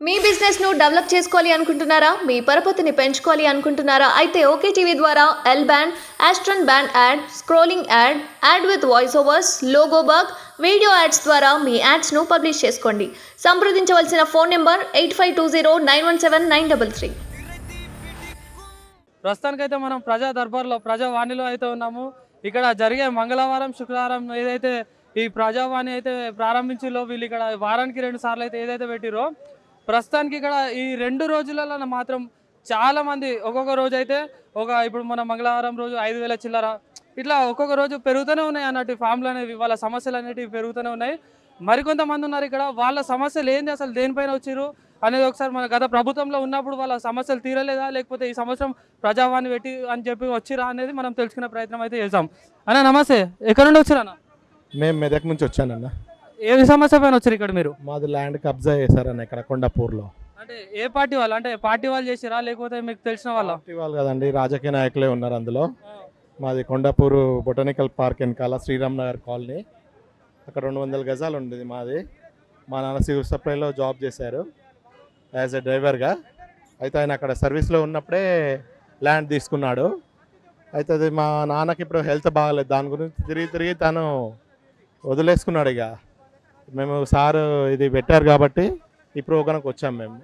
మీ business ను develop చేసుకోవాలి అనుకుంటున్నారా? మీ పరపతిని పెంచుకోవాలి అనుకుంటున్నారా? అయితే ఓకే టీవీ ద్వారా L band, aston band ad, scrolling ad, ad with voice overs, logo bug, video ads ద్వారా మీ యాడ్స్ ను పబ్లిష్ చేసుకోండి. సంప్రదించవలసిన ఫోన్ నెంబర్ 8520917933. ప్రస్తుతానికైతే మనం ప్రజా దర్బార్లో ప్రజావాణిలో అయితే ఉన్నాము. ఇక్కడ జరిగే మంగళవారం శుక్రవారం ఏదైతే ఈ ప్రజావాణి అయితే ప్రారంభించిలో వీళ్ళు ఇక్కడ వారానికి 2 సార్లు అయితే ఏదైతే పెట్టిరో ప్రస్తుతానికి ఇక్కడ ఈ 2 రోజులలో మాత్రం చాలా మంది ఒక్కొక్క రోజు అయితే ఇప్పుడు మన మంగళవారం రోజు 5,000 చిల్లర ఇట్లా ఒక్కొక్క రోజు పెరుగుతూనే ఉన్నాయి అన్నట్టు ఫామ్లు అనేవి వాళ్ళ సమస్యలు అనేటివి పెరుగుతూనే ఉన్నాయి. మరికొంతమంది ఉన్నారు ఇక్కడ వాళ్ళ సమస్యలు ఏంది అసలు దేనిపైన వచ్చిరు అనేది ఒకసారి మన గత ప్రభుత్వంలో ఉన్నప్పుడు వాళ్ళ సమస్యలు తీరలేదా లేకపోతే ఈ సంవత్సరం ప్రజావాణి పెట్టి అని చెప్పి వచ్చిరా అనేది మనం తెలుసుకునే ప్రయత్నం అయితే చేద్దాం. అన్న నమస్తే, ఎక్కడ నుండి వచ్చిరా అన్న? మేము మెదక్ నుంచి వచ్చానన్న. ఏ సమస్య పైన వచ్చారు ఇక్కడ మీరు? మాది ల్యాండ్ కబ్జా చేశారన్న ఇక్కడ కొండాపూర్లో. అంటే ఏ పార్టీ వాళ్ళు, అంటే పార్టీ వాళ్ళు చేసిరా లేకపోతే మీకు తెలిసిన వాళ్ళ? పార్టీ వాళ్ళు కదండి, రాజకీయ నాయకులే ఉన్నారు అందులో. మాది కొండాపూరు బొటానికల్ పార్క్ వెనకాల శ్రీరామ్ నగర్ కాలనీ, అక్కడ 200 గజాలు ఉండేది మాది. మా నాన్న సివిల్ సప్లైలో జాబ్ చేశారు యాజ్ ఎ డ్రైవర్గా. అయితే ఆయన అక్కడ సర్వీస్లో ఉన్నప్పుడే ల్యాండ్ తీసుకున్నాడు. అయితే అది మా నాన్నకి ఇప్పుడు హెల్త్ బాగాలేదు, దాని గురించి తిరిగి తను వదిలేసుకున్నాడు. ఇక మేము సార్ ఇది పెట్టారు కాబట్టి ఈ ప్రోగ్రాంకి వచ్చాం. మేము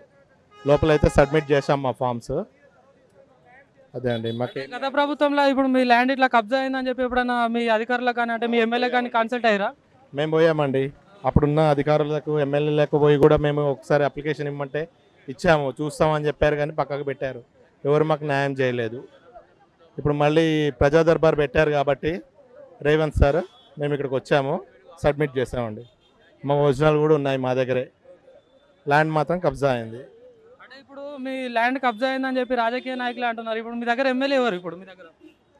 లోపలైతే సబ్మిట్ చేసాం మా ఫామ్స్. అదే అండి మాకు గత ప్రభుత్వంలో ఇప్పుడు మీ ల్యాండ్ ఇట్లా కబ్జా అయిందని చెప్పి ఎప్పుడైనా మీ అధికారులకు కానీ అంటే మీ ఎమ్మెల్యే కానీ కన్సల్ట్ అయ్యారా? మేము పోయామండి, అప్పుడున్న అధికారులకు ఎమ్మెల్యేలకు పోయి కూడా మేము ఒకసారి అప్లికేషన్ ఇమ్మంటే ఇచ్చాము, చూస్తామని చెప్పారు కానీ పక్కకు పెట్టారు. ఎవరు మాకు న్యాయం చేయలేదు. ఇప్పుడు మళ్ళీ ప్రజా దర్బార్ పెట్టారు కాబట్టి రేవంత్ సార్ మేము ఇక్కడికి వచ్చాము, సబ్మిట్ చేసామండి. మా ఒరిజినల్ కూడా ఉన్నాయి మా దగ్గరే. ల్యాండ్ మాత్రం కబ్జా అయింది. అంటే ఇప్పుడు మీ ల్యాండ్ కబ్జా అయిందని చెప్పి రాజకీయ నాయకులు అంటున్నారు. ఇప్పుడు మీ దగ్గర ఎమ్మెల్యే ఎవరు? ఇప్పుడు మీ దగ్గర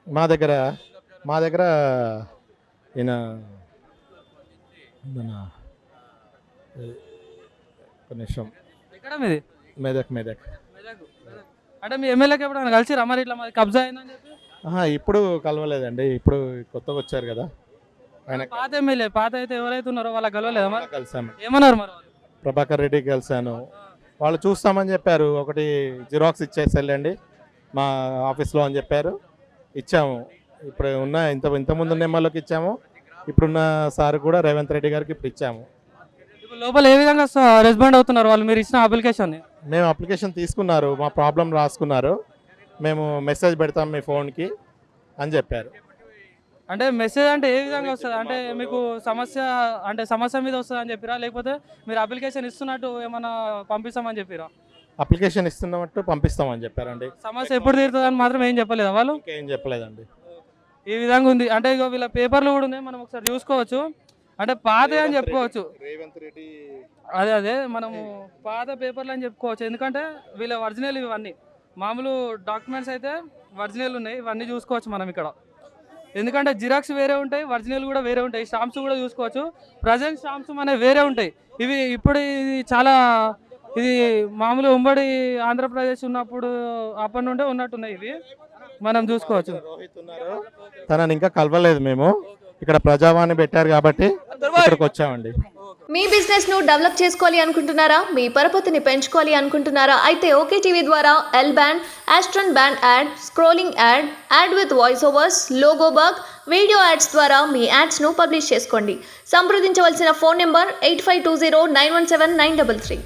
మా దగ్గర ఈయన నిమిషం ఎక్కడ మీది? మెదక్. అంటే మీ ఎమ్మెల్యేకి ఎప్పుడైనా కలిసిరా మరి ఇట్లా మరి కబ్జా అయిందని చెప్పి? ఇప్పుడు కలవలేదండి, ఇప్పుడు కొత్తగా వచ్చారు కదా ఆయన. పాత ఎమ్మెల్యే పాత అయితే ఎవరైతే ఉన్నారో వాళ్ళ కలవలేదా మరి? కలిసాము. ఏమన్నారు మరి వాళ్ళు? ప్రభాకర్ రెడ్డికి కలిసాను. వాళ్ళు చూస్తామని చెప్పారు, ఒకటి జిరాక్స్ ఇచ్చేసి వెళ్ళండి మా ఆఫీస్లో అని చెప్పారు. ఇచ్చాము. ఇప్పుడు ఉన్న ఇంతకుముందు నెంబర్లోకి ఇచ్చాము. ఇప్పుడున్న సార్ కూడా రేవంత్ రెడ్డి గారికి ఇప్పుడు ఇచ్చాము. ఇప్పుడు లోపల ఏ విధంగా రెస్పాండ్ అవుతున్నారు వాళ్ళు మీరు ఇచ్చిన అప్లికేషన్? మేము అప్లికేషన్ తీసుకున్నారు, మా ప్రాబ్లం రాసుకున్నారు, మేము మెసేజ్ పెడతాం మీ ఫోన్కి అని చెప్పారు. అంటే మెసేజ్ అంటే ఏ విధంగా వస్తుంది? అంటే మీకు సమస్య మీద వస్తుంది అని చెప్పిరా లేకపోతే మీరు అప్లికేషన్ ఇస్తున్నట్టు ఏమైనా పంపిస్తామని చెప్పిరా? అప్లికేషన్ ఇస్తున్నట్టు పంపిస్తామని చెప్పారండి. సమస్య ఎప్పుడు తీరుతుంది అని మాత్రం ఏం చెప్పలేదా వాళ్ళు? ఏం చెప్పలేదండి. ఈ విధంగా ఉంది. అంటే ఇక వీళ్ళ పేపర్లు కూడా ఉన్నాయి, మనం ఒకసారి చూసుకోవచ్చు. అంటే పాత అని చెప్పుకోవచ్చు. రేవంత్ రెడ్డి అదే మనము పాత పేపర్లు అని చెప్పుకోవచ్చు. ఎందుకంటే వీళ్ళ ఒరిజినల్ ఇవన్నీ మామూలు డాక్యుమెంట్స్ అయితే ఒరిజినల్ ఉన్నాయి, ఇవన్నీ చూసుకోవచ్చు మనం ఇక్కడ. ఎందుకంటే జిరాక్స్ వేరే ఉంటాయి, ఒరిజినల్ కూడా వేరే ఉంటాయి. స్టాంప్స్ కూడా చూసుకోవచ్చు. ప్రజెంట్ స్టాంప్స్ అనేవి వేరే ఉంటాయి. ఇవి ఇప్పుడు ఇది మామూలు ఉమ్మడి ఆంధ్రప్రదేశ్ ఉన్నప్పుడు అప్పటి నుండే ఉన్నట్టున్నాయి. ఇవి మనం చూసుకోవచ్చు. రోహిత్ ఉన్నారు, తనని ఇంకా కలవలేదు. మేము ఇక్కడ ప్రజావాణి పెట్టారు కాబట్టి ఇక్కడికి వచ్చామండి. మీ బిజినెస్ ను డెవలప్ చేసుకోవాలి అనుకుంటున్నారా? మీ పరపతిని పెంచుకోవాలి అనుకుంటున్నారా? అయితే ఓకే టీవీ ద్వారా L band, aston band ad, scrolling ad, ad with voice overs, logo bug, video ads ద్వారా మీ యాడ్స్ ను పబ్లిష్ చేసుకోండి. సంప్రదించవలసిన ఫోన్ నెంబర్ 8520917933.